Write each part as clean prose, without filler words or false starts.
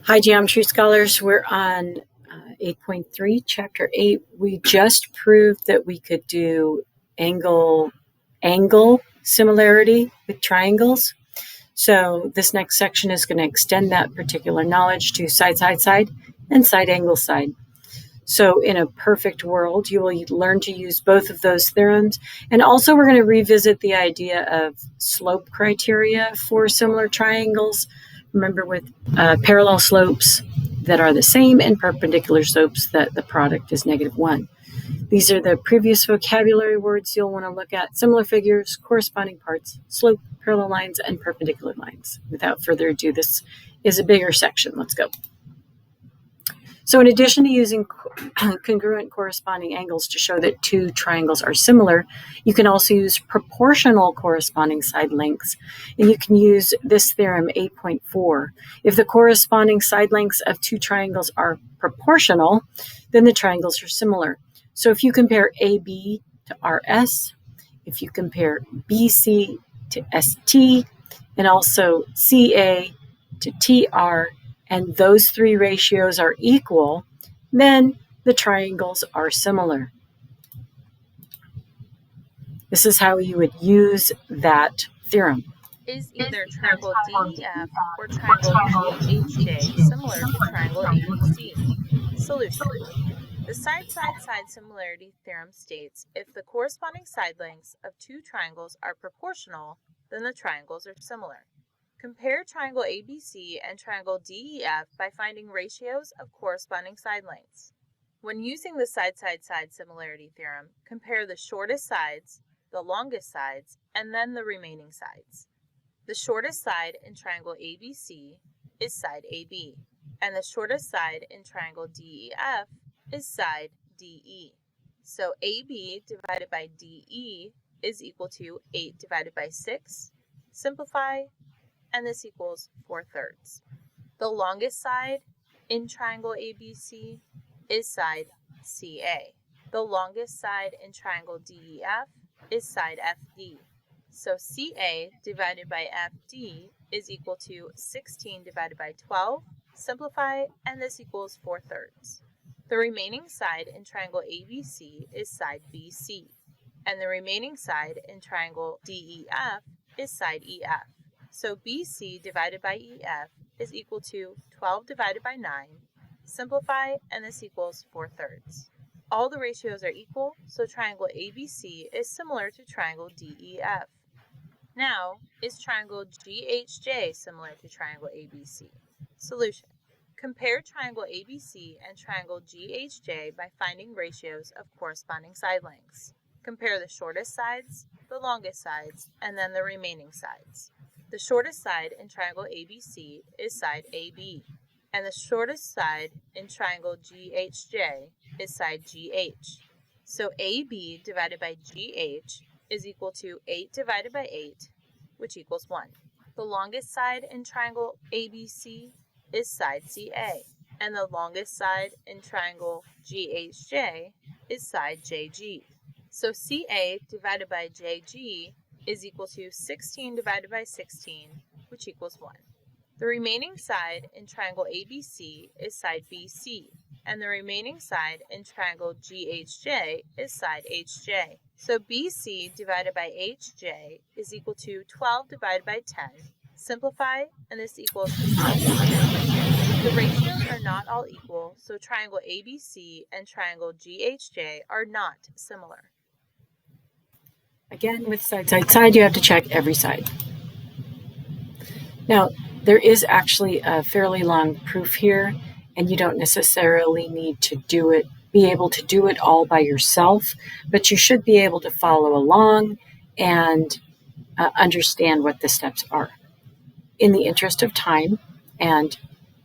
Hi, Geometry Scholars. We're on 8.3, Chapter 8. We just proved that we could do angle similarity with triangles. So this next section is going to extend that particular knowledge to side, side, side, and side angle side. So in a perfect world, you will learn to use both of those theorems. And also we're going to revisit the idea of slope criteria for similar triangles. Remember, with parallel slopes that are the same and perpendicular slopes that the product is -1. These are the previous vocabulary words you'll want to look at: similar figures, corresponding parts, slope, parallel lines, and perpendicular lines. Without further ado, this is a bigger section. Let's go. So in addition to using congruent corresponding angles to show that two triangles are similar, you can also use proportional corresponding side lengths. And you can use this theorem 8.4. If the corresponding side lengths of two triangles are proportional, then the triangles are similar. So if you compare AB to RS, if you compare BC to ST, and also CA to TR, and those three ratios are equal, then the triangles are similar. This is how you would use that theorem. Is either triangle DEF or triangle GHJ similar to triangle ABC? Solution. The side-side-side similarity theorem states if the corresponding side lengths of two triangles are proportional, then the triangles are similar. Compare triangle ABC and triangle DEF by finding ratios of corresponding side lengths. When using the side-side-side similarity theorem, compare the shortest sides, the longest sides, and then the remaining sides. The shortest side in triangle ABC is side AB, and the shortest side in triangle DEF is side DE. So AB divided by DE is equal to 8 divided by 6. Simplify, and this equals 4/3. The longest side in triangle ABC is side CA. The longest side in triangle DEF is side FD. So CA divided by FD is equal to 16 divided by 12. Simplify, and this equals 4/3. The remaining side in triangle ABC is side BC, and the remaining side in triangle DEF is side EF. So BC divided by EF is equal to 12 divided by 9. Simplify, and this equals 4/3. All the ratios are equal, so triangle ABC is similar to triangle DEF. Now, is triangle GHJ similar to triangle ABC? Solution. Compare triangle ABC and triangle GHJ by finding ratios of corresponding side lengths. Compare the shortest sides, the longest sides, and then the remaining sides. The shortest side in triangle ABC is side AB, and the shortest side in triangle GHJ is side GH. So AB divided by GH is equal to 8 divided by 8, which equals 1. The longest side in triangle ABC is side CA, and the longest side in triangle GHJ is side JG. So CA divided by JG is equal to 16 divided by 16, which equals 1. The remaining side in triangle ABC is side BC, and the remaining side in triangle GHJ is side HJ. So BC divided by HJ is equal to 12 divided by 10. Simplify, and this equals 6/10. The ratios are not all equal, so triangle ABC and triangle GHJ are not similar. Again, with side, side, side, you have to check every side. Now, there is actually a fairly long proof here, and you don't necessarily need to be able to do it all by yourself, but you should be able to follow along and understand what the steps are. In the interest of time, and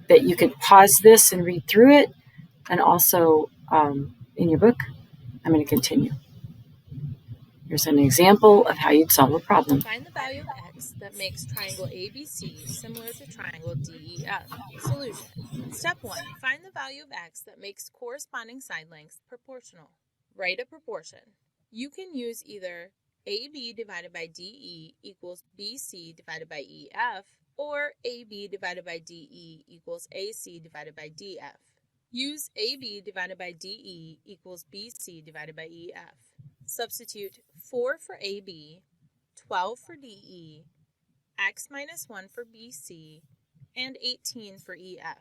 that you could pause this and read through it, and also in your book, I'm going to continue. Here's an example of how you'd solve a problem. Find the value of x that makes triangle ABC similar to triangle DEF. Solution. Step 1. Find the value of x that makes corresponding side lengths proportional. Write a proportion. You can use either AB divided by DE equals BC divided by EF, or AB divided by DE equals AC divided by DF. Use AB divided by DE equals BC divided by EF. Substitute 4 for AB, 12 for DE, x minus 1 for BC, and 18 for EF.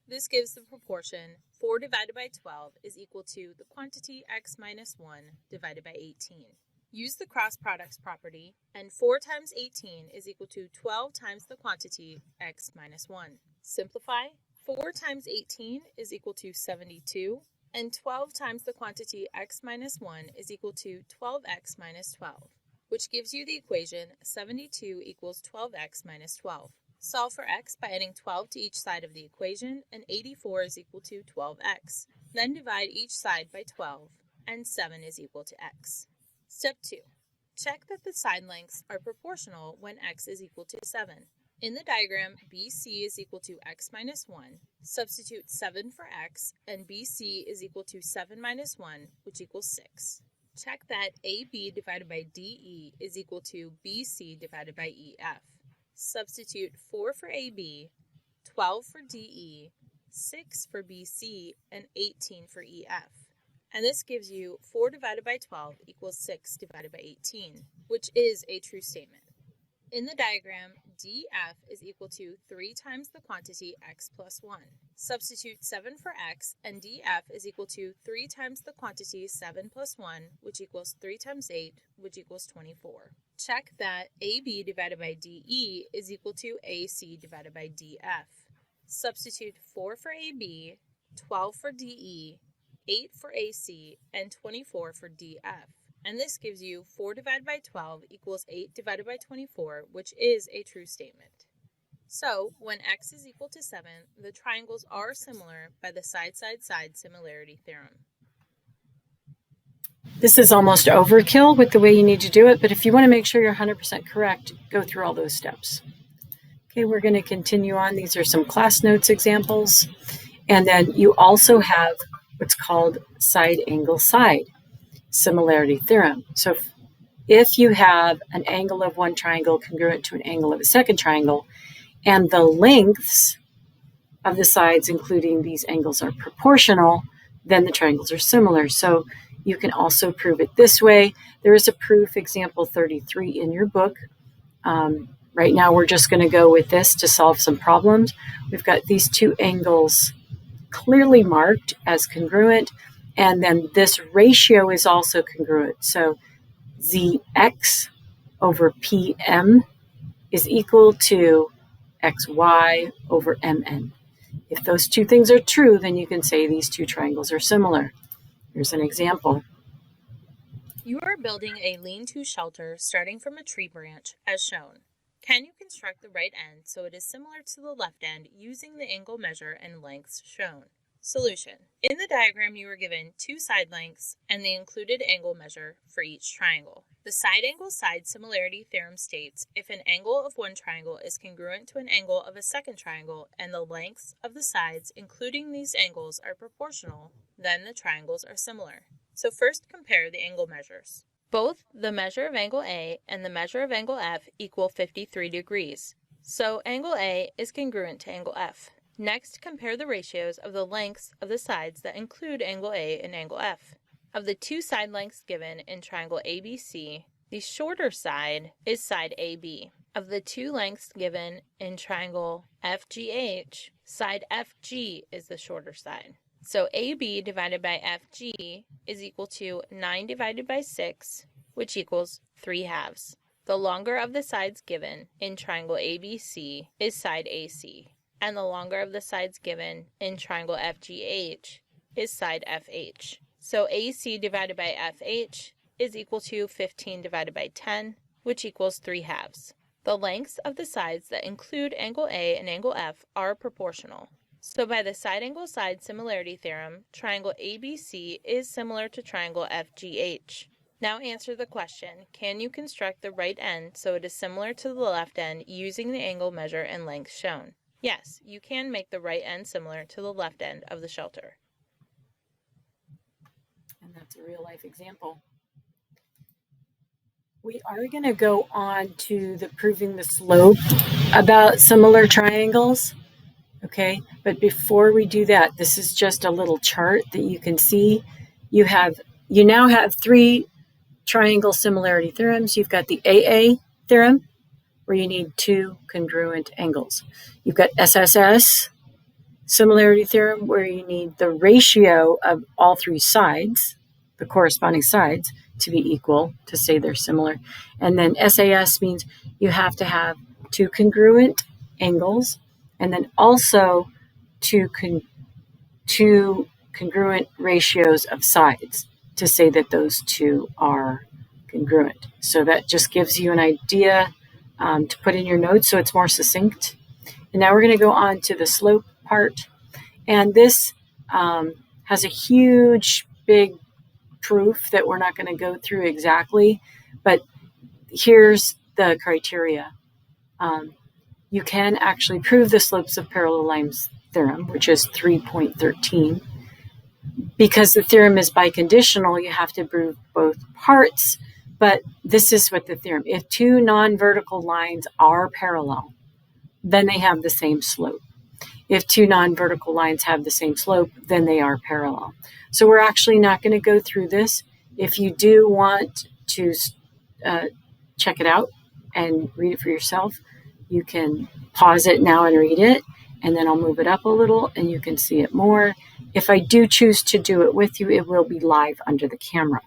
This gives the proportion 4 divided by 12 is equal to the quantity x minus 1 divided by 18. Use the cross products property, and 4 times 18 is equal to 12 times the quantity x minus 1. Simplify. 4 times 18 is equal to 72, and 12 times the quantity x minus 1 is equal to 12x minus 12, which gives you the equation 72 equals 12x minus 12. Solve for x by adding 12 to each side of the equation, and 84 is equal to 12x. Then divide each side by 12, and 7 is equal to x. Step 2. Check that the side lengths are proportional when x is equal to 7. In the diagram, BC is equal to x minus 1. Substitute 7 for x, and BC is equal to 7 minus 1, which equals 6. Check that AB divided by DE is equal to BC divided by EF. Substitute 4 for AB, 12 for DE, 6 for BC, and 18 for EF. And this gives you 4 divided by 12 equals 6 divided by 18, which is a true statement. In the diagram, DF is equal to 3 times the quantity x plus 1. Substitute 7 for x, and DF is equal to 3 times the quantity 7 plus 1, which equals 3 times 8, which equals 24. Check that AB divided by DE is equal to AC divided by DF. Substitute 4 for AB, 12 for DE, 8 for AC, and 24 for DF. And this gives you 4 divided by 12 equals 8 divided by 24, which is a true statement. So, when x is equal to 7, the triangles are similar by the side-side-side similarity theorem. This is almost overkill with the way you need to do it, but if you want to make sure you're 100% correct, go through all those steps. Okay, we're going to continue on. These are some class notes examples. And then you also have what's called side angle side similarity theorem. So if you have an angle of one triangle congruent to an angle of a second triangle, and the lengths of the sides, including these angles, are proportional, then the triangles are similar. So you can also prove it this way. There is a proof, example 33, in your book. Right now we're just going to go with this to solve some problems. We've got these two angles clearly marked as congruent, and then this ratio is also congruent. So ZX over PM is equal to XY over MN. If those two things are true, then you can say these two triangles are similar. Here's an example. You are building a lean-to shelter starting from a tree branch, as shown. Can you construct the right end so it is similar to the left end using the angle measure and lengths shown? Solution. In the diagram, you were given 2 side lengths and the included angle measure for each triangle. The side angle side similarity theorem states if an angle of one triangle is congruent to an angle of a second triangle and the lengths of the sides including these angles are proportional, then the triangles are similar. So first compare the angle measures. Both the measure of angle A and the measure of angle F equal 53 degrees. So angle A is congruent to angle F. Next, compare the ratios of the lengths of the sides that include angle A and angle F. Of the 2 side lengths given in triangle ABC, the shorter side is side AB. Of the 2 lengths given in triangle FGH, side FG is the shorter side. So AB divided by FG is equal to 9 divided by 6, which equals 3/2. The longer of the sides given in triangle ABC is side AC, and the longer of the sides given in triangle FGH is side FH. So AC divided by FH is equal to 15 divided by 10, which equals 3/2. The lengths of the sides that include angle A and angle F are proportional. So by the side angle side similarity theorem, triangle ABC is similar to triangle FGH. Now answer the question, can you construct the right end so it is similar to the left end using the angle measure and length shown? Yes, you can make the right end similar to the left end of the shelter. And that's a real life example. We are going to go on to the proving the slope about similar triangles. Okay, but before we do that, this is just a little chart that you can see. You now have three triangle similarity theorems. You've got the AA theorem, where you need two congruent angles. You've got SSS similarity theorem, where you need the ratio of all three sides, the corresponding sides, to be equal to say they're similar. And then SAS means you have to have two congruent angles, and then also two congruent ratios of sides to say that those two are congruent. So that just gives you an idea to put in your notes so it's more succinct. And now we're going to go on to the slope part. And this has a huge, big proof that we're not going to go through exactly, but here's the criteria. You can actually prove the slopes of parallel lines theorem, which is 3.13. Because the theorem is biconditional, you have to prove both parts, but this is what the theorem, if two non-vertical lines are parallel, then they have the same slope. If two non-vertical lines have the same slope, then they are parallel. So we're actually not going to go through this. If you do want to check it out and read it for yourself, you can pause it now and read it, and then I'll move it up a little and you can see it more. If I do choose to do it with you, it will be live under the camera.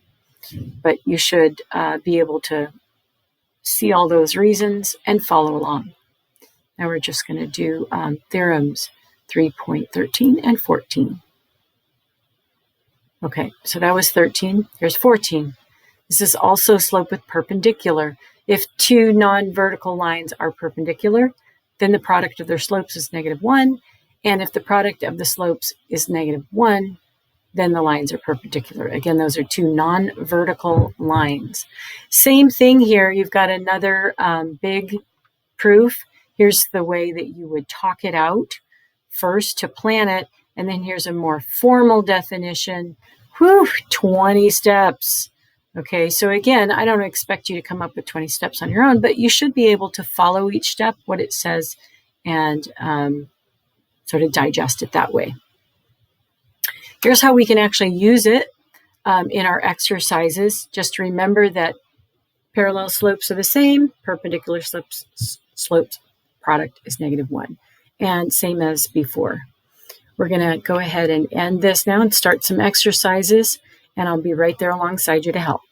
But you should be able to see all those reasons and follow along. Now we're just going to do theorems 3.13 and 14. Okay, so that was 13. Here's 14. This is also slope with perpendicular. If two non-vertical lines are perpendicular, then the product of their slopes is -1. And if the product of the slopes is -1, then the lines are perpendicular. Again, those are two non-vertical lines. Same thing here. You've got another big proof. Here's the way that you would talk it out first to plan it. And then here's a more formal definition. 20 steps. Okay, so again, I don't expect you to come up with 20 steps on your own, but you should be able to follow each step, what it says, and sort of digest it that way. Here's how we can actually use it in our exercises. Just remember that parallel slopes are the same, perpendicular slopes product is -1, and same as before. We're going to go ahead and end this now and start some exercises, and I'll be right there alongside you to help.